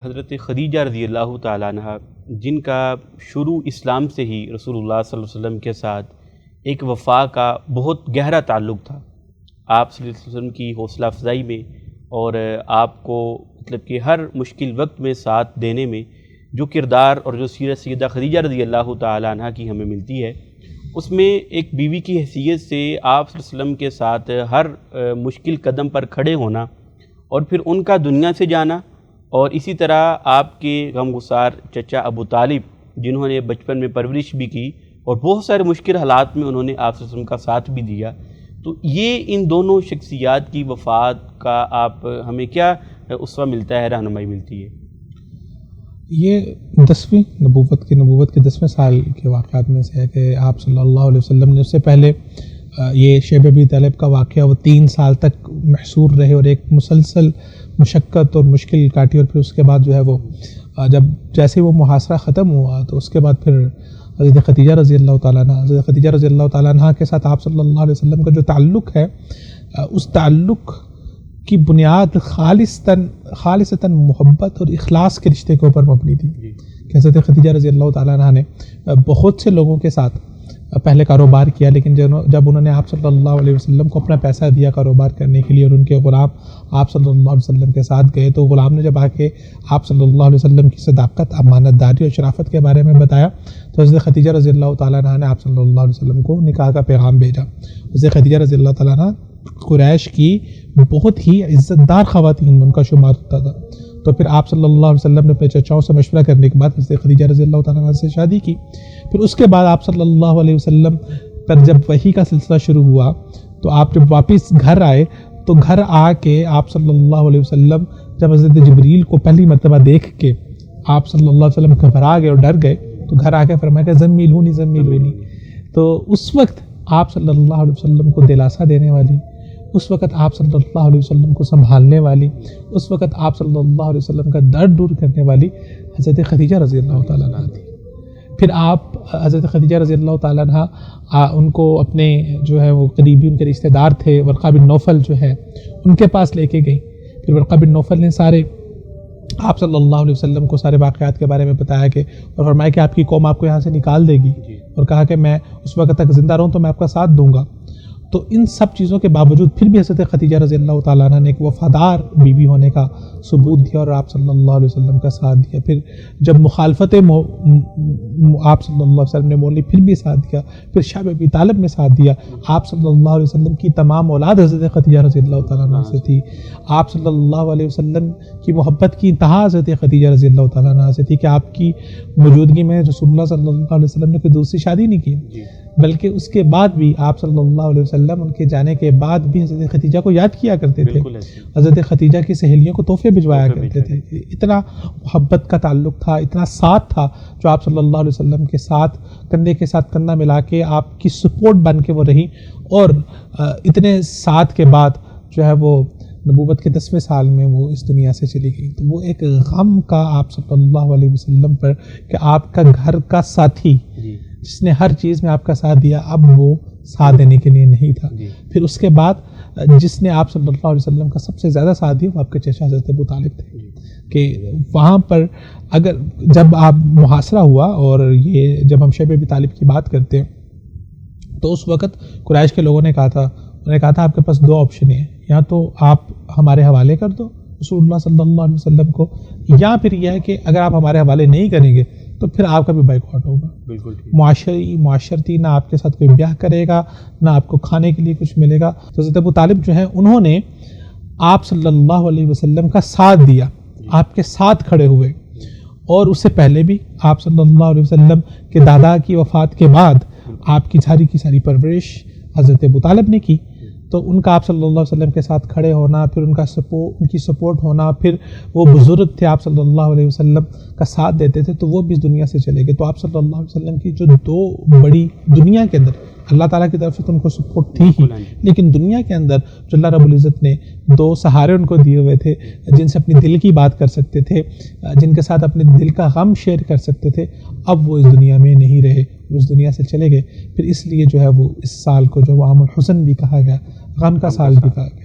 حضرت خدیجہ رضی اللہ تعالیٰ عنہ، جن کا شروع اسلام سے ہی رسول اللہ صلی اللہ علیہ وسلم کے ساتھ ایک وفا کا بہت گہرا تعلق تھا، آپ صلی اللہ علیہ وسلم کی حوصلہ افزائی میں اور آپ کو مطلب کہ ہر مشکل وقت میں ساتھ دینے میں جو کردار اور جو سیرت سیدہ خدیجہ رضی اللہ تعالیٰ عنہ کی ہمیں ملتی ہے، اس میں ایک بیوی کی حیثیت سے آپ صلی اللہ علیہ وسلم کے ساتھ ہر مشکل قدم پر کھڑے ہونا اور پھر ان کا دنیا سے جانا، اور اسی طرح آپ کے غمگسار چچا ابو طالب جنہوں نے بچپن میں پرورش بھی کی اور بہت سارے مشکل حالات میں انہوں نے آپ صلی اللہ علیہ وسلم کا ساتھ بھی دیا، تو یہ ان دونوں شخصیات کی وفات کا آپ ہمیں کیا اسوہ ملتا ہے، رہنمائی ملتی ہے؟ یہ 10ویں نبوت کے 10ویں سال کے واقعات میں سے ہے کہ آپ صلی اللہ علیہ وسلم نے اس سے پہلے یہ شیب ابی طالب کا واقعہ وہ 3 سال تک محصور رہے اور ایک مسلسل مشقت اور مشکل کاٹی، اور پھر اس کے بعد جو ہے وہ جب جیسے وہ محاصرہ ختم ہوا تو اس کے بعد پھر حضرت خدیجہ رضی اللہ تعالیٰ عنہ کے ساتھ آپ صلی اللہ علیہ وسلم کا جو تعلق ہے، اس تعلق کی بنیاد خالصتاً محبت اور اخلاص کے رشتے کے اوپر مبنی تھی کہ حضرت خدیجہ رضی اللہ تعالیٰ عنہ نے بہت سے لوگوں کے ساتھ پہلے کاروبار کیا، لیکن جب انہوں نے آپ صلی اللہ علیہ وسلم کو اپنا پیسہ دیا کاروبار کرنے کے لیے اور ان کے غلام آپ صلی اللہ علیہ وسلم کے ساتھ گئے، تو غلام نے جب آ کے آپ صلی اللہ علیہ وسلم کی صداقت، امانت داری اور شرافت کے بارے میں بتایا تو حضرت خدیجہ رضی اللہ تعالیٰ عنہ نے آپ صلی اللہ علیہ وسلم کو نکاح کا پیغام بھیجا۔ حضرت خدیجہ رضی اللہ تعالیٰ عنہ قریش کی بہت ہی عزت دار خواتین میں ان کا شمار ہوتا تھا، تو پھر آپ صلی اللہ علیہ وسلم نے اپنے چچاؤں سے مشورہ کرنے کے بعد حضرت خدیجہ رضی اللہ تعالیٰ عنہ سے شادی کی۔ پھر اس کے بعد آپ صلی اللہ علیہ وسلم پر جب وحی کا سلسلہ شروع ہوا تو آپ جب واپس گھر آئے تو گھر آ کے آپ صلی اللہ علیہ وسلم جب حضرت جبریل کو پہلی مرتبہ دیکھ کے آپ صلی اللہ علیہ وسلم گھبرا گئے اور ڈر گئے، تو گھر آ کے فرمایا کہ زمیلونی، تو اس وقت آپ صلی اللہ علیہ وسلم کو دلاسا دینے والی، اس وقت آپ صلی اللہ علیہ وسلم کو سنبھالنے والی، اس وقت آپ صلی اللہ علیہ وسلم کا درد دور کرنے والی حضرت خدیجہ رضی اللہ تعالیٰ عنہ تھی۔ پھر آپ حضرت خدیجہ رضی اللہ تعالیٰ عنہ ان کو اپنے جو ہے وہ قریبی ان کے رشتہ دار تھے ورقہ بن نوفل جو ہے ان کے پاس لے کے گئی۔ پھر ورقہ بن نوفل نے سارے آپ صلی اللہ علیہ وسلم کو سارے واقعات کے بارے میں بتایا کہ اور فرمایا کہ آپ کی قوم آپ کو یہاں سے نکال دے گی، اور کہا کہ میں اس وقت تک زندہ رہوں تو میں آپ کا ساتھ دوں گا۔ تو ان سب چیزوں کے باوجود پھر بھی حضرت خدیجہ رضی اللہ تعالیٰ عنہ نے ایک وفادار بیوی ہونے کا ثبوت دیا اور آپ صلی اللہ علیہ وسلم کا ساتھ دیا۔ پھر جب مخالفت آپ صلی اللہ علیہ وسلم نے مولی پھر بھی ساتھ دیا، پھر شیب ابی طالب نے ساتھ دیا۔ آپ صلی اللہ علیہ وسلم کی تمام اولاد حضرت خدیجہ رضی اللہ تعالیٰ عنہ سے تھی۔ آپ صلی اللہ علیہ وسلم کی محبت کی انتہا حضرت خدیجہ رضی اللہ تعالیٰ عنہ سے تھی کہ آپ کی موجودگی میں رسول اللہ صلی اللہ علیہ وسلم نے کوئی دوسری شادی نہیں کی، بلکہ اس کے بعد بھی آپ صلی اللہ علیہ وسلم ان کے جانے کے بعد بھی حضرت خدیجہ کو یاد کیا کرتے تھے، حضرت خدیجہ کی سہیلیوں کو تحفے بھجوایا کرتے تھے۔ اتنا محبت کا تعلق تھا، اتنا ساتھ تھا جو آپ صلی اللہ علیہ وسلم کے ساتھ کندھے کے ساتھ کندھا ملا کے آپ کی سپورٹ بن کے وہ رہی، اور اتنے ساتھ کے بعد جو ہے وہ نبوت کے 10ویں سال میں وہ اس دنیا سے چلی گئی۔ تو وہ ایک غم کا آپ صلی اللہ علیہ وسلم پر کہ آپ کا گھر کا ساتھی جس نے ہر چیز میں آپ کا ساتھ دیا اب وہ ساتھ دینے کے لیے نہیں تھا۔ پھر اس کے بعد جس نے آپ صلی اللہ علیہ وسلم کا سب سے زیادہ ساتھ دیا وہ آپ کے چچا حضرت ابو طالب تھے، کہ وہاں پر اگر جب آپ محاصرہ ہوا اور یہ جب ہم شیب ابی طالب کی بات کرتے ہیں تو اس وقت قریش کے لوگوں نے کہا تھا آپ کے پاس 2 آپشن ہیں، یا تو آپ ہمارے حوالے کر دو رسول اللہ صلی اللہ علیہ وسلم کو، یا پھر یہ ہے کہ اگر آپ ہمارے حوالے نہیں کریں گے تو پھر آپ کا بھی بائیکاٹ ہوگا۔ بالکل معاشرتی نہ آپ کے ساتھ کوئی بیاہ کرے گا نہ آپ کو کھانے کے لیے کچھ ملے گا۔ تو حضرت ابو طالب جو ہیں انہوں نے آپ صلی اللہ علیہ وسلم کا ساتھ دیا، آپ کے ساتھ کھڑے ہوئے، اور اس سے پہلے بھی آپ صلی اللہ علیہ وسلم کے دادا کی وفات کے بعد آپ کی ساری پرورش حضرت ابو طالب نے کی، تو ان کا آپ صلی اللہ علیہ وسلم کے ساتھ کھڑے ہونا، پھر ان کی سپورٹ ہونا، پھر وہ بزرگ تھے آپ صلی اللہ علیہ وسلم کا ساتھ دیتے تھے، تو وہ بھی اس دنیا سے چلے گئے۔ تو آپ صلی اللہ علیہ وسلم کی جو 2 بڑی دنیا کے اندر اللہ تعالیٰ کی طرف سے تو ان کو سپورٹ تھی ہی، لیکن دنیا کے اندر جو اللہ رب العزت نے 2 سہارے ان کو دیے ہوئے تھے جن سے اپنی دل کی بات کر سکتے تھے، جن کے ساتھ اپنے دل کا غم شیئر کر سکتے تھے، اب وہ اس دنیا میں نہیں رہے، وہ اس دنیا سے چلے گئے۔ پھر اس لیے جو ہے وہ اس سال کو جو عام الحزن بھی کہا گیا، غم کا سال بھی کہا گیا۔